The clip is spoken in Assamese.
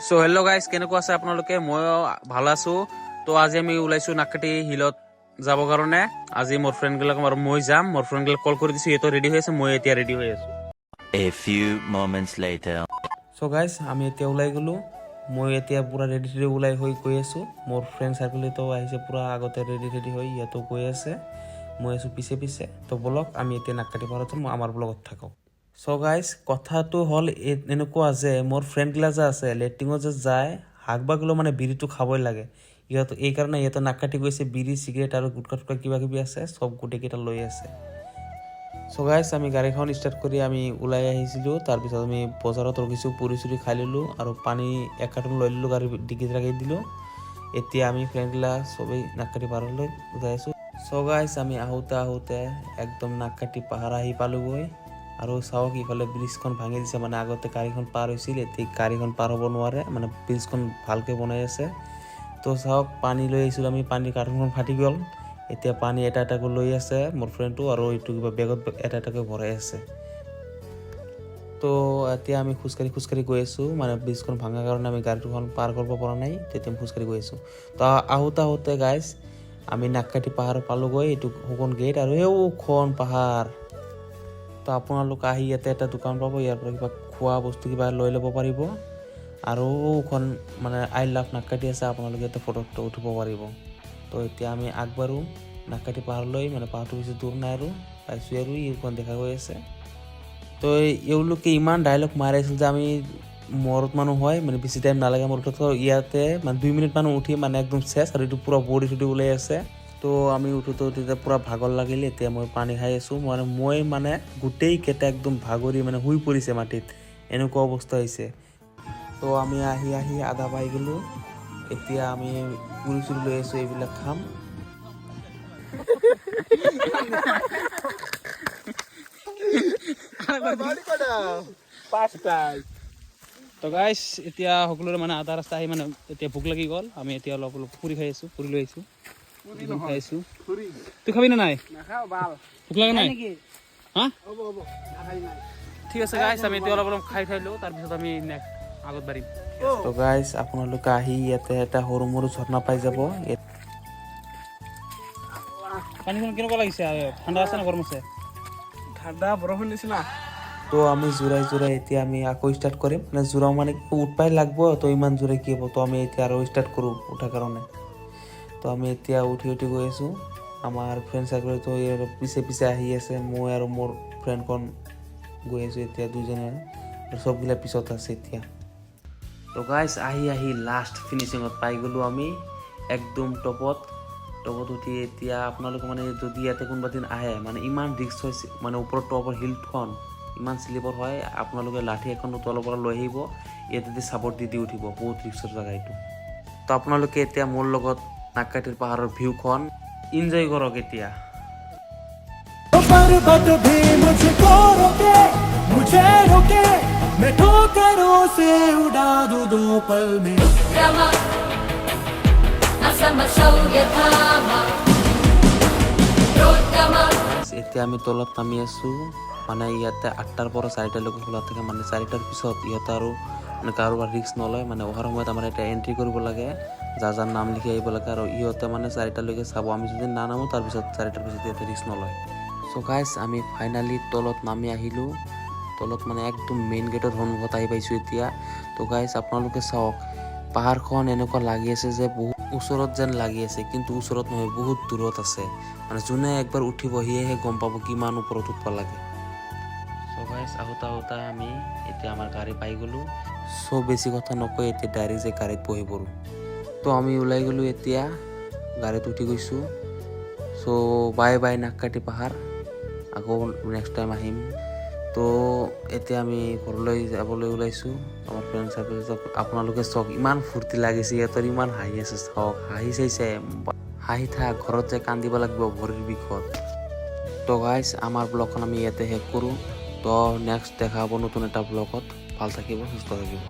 সো হেল্ল' গাইজ, কেনেকুৱা আছে আপোনালোকে? মই ভাল আছো। তো আজি আমি ওলাইছো নাকাটি হিলত যাবৰ কাৰণে। আজি মোৰ ফ্ৰেণ্ডবিলাক আৰু মই যাম। মোৰ ফ্ৰেণ্ডবিলাক কল কৰি দিছো, সিহঁতো ৰেডি হৈ আছে, মই এতিয়া ৰেডি হৈ আছো। A few moments later. So guys, আমি এতিয়া ওলাই গ'লো। মই এতিয়া পুৰা ৰেডি ওলাই হৈ গৈ আছো। মোৰ ফ্ৰেণ্ড চাৰ্কেলতো আহিছে পুৰা আগতে ৰেডি হৈ, ইয়াতো গৈ আছে। মই আছো পিছে পিছে। তো বলক আমি এতিয়া নাকাটি পাহাৰত আমাৰ ব্লগত থাকক। সো গাইজ, কথাটো হ'ল এনেকুৱা যে মোৰ ফ্ৰেণ্ডবিলাক যে আছে লেট্ৰিঙত যে যায়, হাক বাগলেও মানে বিড়িটো খাবই লাগে। ইহঁত এই কাৰণে ইহঁতে নাক কাটি গৈছে, বিড়ি চিগাৰেট আৰু গুটখা টুটকা কিবা কিবি আছে, চব গোটেইকেইটা লৈ আছে। সো গাইজ, আমি গাড়ীখন ষ্টাৰ্ট কৰি আমি ওলাই আহিছিলোঁ। তাৰপিছত আমি বজাৰত ৰখিছোঁ, পুৰি চুৰি খাই ল'লোঁ আৰু পানী 1 কাৰ্টন লৈ ল'লোঁ, গাড়ী ডিকিত ৰাখি দিলোঁ। এতিয়া আমি ফ্ৰেণ্ডবিলাক চবেই নাককাটি পাহাৰলৈ যাই আছোঁ। সো গাইজ, আমি আহোঁতে একদম নাককাটি পাহাৰ আহি পালোগৈ। আৰু চাওক, ইফালে ব্ৰিজখন ভাঙি দিছে, মানে আগতে গাড়ীখন পাৰ হৈছিল, এতিয়া গাড়ীখন পাৰ হ'ব নোৱাৰে, মানে ব্ৰিজখন ভালকৈ বনাই আছে। তো চাওক, পানী লৈ আহিছিলোঁ আমি, পানীৰ কাৰ্টনখন ফাটি গ'ল। এতিয়া পানী এটা এটাকৈ লৈ আছে মোৰ ফ্ৰেণ্ডটো, আৰু এইটো কিবা বেগত এটা এটাকৈ ভৰাই আছে। তো এতিয়া আমি খোজকাঢ়ি গৈ আছোঁ, মানে ব্ৰিজখন ভাঙাৰ কাৰণে আমি গাড়ীখন পাৰ কৰিব পৰা নাই, তেতিয়া আমি খোজকাঢ়ি গৈ আছোঁ। তো আহোঁতে গাইজ, আমি নাককাটি পাহাৰ পালোগৈ। এইটো সুকন গেট আৰু এইখন পাহাৰ। তো আপোনালোক আহি ইয়াতে এটা দোকান পাব, ইয়াৰ পৰা কিবা খোৱা বস্তু কিবা লৈ ল'ব পাৰিব। আৰু এখন মানে আই লাভ নাককাটি আছে, আপোনালোকে ইয়াতে ফটো উঠিব পাৰিব। তো এতিয়া আমি আগবাঢ়োঁ নাককাটি পাহাৰলৈ, মানে পাহাৰটো বেছি দূৰ নাই আৰু পাইছোঁ আৰু এইখন দেখা গৈ আছে। তো এওঁলোকে ইমান ডাইলগ মাৰিছিল যে আমি মৰত মানুহ হয়, মানে বেছি টাইম নালাগে মোৰ উঠোঁতে। ইয়াতে মানে 2 মিনিট মানুহ উঠি মানে একদম চেছ, আৰু এইটো পূৰা বডি চডি ওলাই আছে। তো আমি উঠোঁতে পূৰা ভাগৰ লাগিলে। এতিয়া মই পানী খাই আছোঁ, মই মানে গোটেইকেইটা একদম ভাগৰি মানে শুই পৰিছে মাটিত, এনেকুৱা অৱস্থা হৈছে। তো আমি আহি আধা পাই গ'লোঁ। এতিয়া আমি পুৰি চুৰি লৈ আছোঁ, এইবিলাক খাম। তো গাইজ, এতিয়া সকলোৰে মানে আধা ৰাস্তা আহি মানে এতিয়া ভোক লাগি গ'ল। আমি এতিয়া অলপ পুৰি খাই আছোঁ, পুৰি লৈ আহিছোঁ, খাই আছোঁ। তুই খাবি নে নাই? ভোক লাগে নাই? হা, ঠিক আছে গাইজ, আমি এতিয়া অলপ খাই লওঁ, তাৰপিছত আমি নেক্সট আগত বাঢ়িম। তো গাইজ, আপোনালোকে আহি ইয়াতে এটা সৰু মৰু ঝৰ্ণা পাই যাব। পানীখন কেনেকুৱা লাগিছে? ঠাণ্ডা আছে নে গৰম আছে? ঠাণ্ডা বৰষুণ নিচিনা। তো আমি জোৰাই এতিয়া আমি আকৌ ষ্টাৰ্ট কৰিম, মানে জোৰাও মানে উঠবাই লাগব। তো ইমান জোৰে কি হ'ব, তো আমি এতিয়া আৰু ষ্টাৰ্ট কৰোঁ উঠাৰ কাৰণে। তো আমি এতিয়া উঠি গৈ আছোঁ। আমাৰ ফ্ৰেণ্ড চাৰ্কেলতো পিছে আহি আছে, মই আৰু মোৰ ফ্ৰেণ্ডখন গৈ আছোঁ এতিয়া দুজনে, আৰু চববিলাক পিছত আছে এতিয়া। তো গাইজ, আহি লাষ্ট ফিনিচিঙত পাই গ'লোঁ আমি, একদম টপত উঠি। এতিয়া আপোনালোকে মানে যদি ইয়াতে কোনোবা দিন আহে, মানে ইমান ৰিক্স হৈছে, মানে ওপৰত টপৰ হিলখন ইমান স্লিপাৰ হয়, আপোনালোকে লাঠি এখন তলৰ পৰা লৈ আহিব, ইয়াতে চাপৰ্ট দি উঠিব, বহুত ৰিক্সৰ জেগা এইটো। তো আপোনালোকে এতিয়া মোৰ লগত নাককাটিৰ পাহাৰৰ ভিউখন এনজয় কৰক এতিয়া। पर्वत भी मुझको रोके, मुझे रोके, मैं ठोकरों से उड़ा दूं 2 पल में। এতিয়া আমি তলত নামি আছোঁ, মানে ইয়াতে 8টাৰ পৰা 4টালৈকে খোলা থাকে, মানে 4টাৰ পিছত ইহঁতে আৰু মানে কাৰোবাৰ ৰিক্স নলয়। মানে অহাৰ সময়ত আমাৰ এতিয়া এণ্ট্ৰি কৰিব লাগে, যাৰ নাম লিখি আহিব লাগে, আৰু ইহঁতে মানে 4টালৈকে চাব। আমি যদি নানামো তাৰপিছত 4টাৰ পিছত ইহঁতে ৰিক্স নলয়। চ' গাইজ, আমি ফাইনেলি তলত নামি আহিলোঁ। তলত মানে একদম মেইন গেটৰ সন্মুখত আহি পাইছোঁ এতিয়া। তো গাইজ, আপোনালোকে চাওক, পাহাৰখন এনেকুৱা লাগি আছে যে বহুত ওচৰত যেন লাগি আছে, কিন্তু ওচৰত নহয়, বহুত দূৰত আছে। মানে যোনে একবাৰ উঠিব সিয়েহে গম পাব কিমান ওপৰত উঠিব লাগে। চ' গাইজ, আহোঁতে আমি এতিয়া আমাৰ গাড়ী পাই গ'লোঁ। চ' বেছি কথা নকয়, এতিয়া ডাইৰেক্ট যে গাড়ীত বহি পৰোঁ। তো আমি ওলাই গ'লোঁ, এতিয়া গাড়ীত উঠি গৈছোঁ। চ' বাই নাককাটি পাহাৰ, আকৌ নেক্সট টাইম আহিম। তো এতিয়া আমি ঘৰলৈ যাবলৈ ওলাইছোঁ। আমাৰ ফ্ৰেণ্ড চাৰ্কেল আপোনালোকে চাওক, ইমান ফূৰ্তি লাগিছে, সিহঁতৰ ইমান হাঁহি আছে। চাওক, হাঁহি চাইছে, হাঁহি থাক, ঘৰত যাই কান্দিব লাগিব ভৰিৰ বিষত। তো গাইজ, আমাৰ ব্লগখন আমি ইয়াতে শেষ কৰোঁ। তো নেক্সট দেখা হ'ব নতুন এটা ব্লগত। ভাল থাকিব, সুস্থ থাকিব।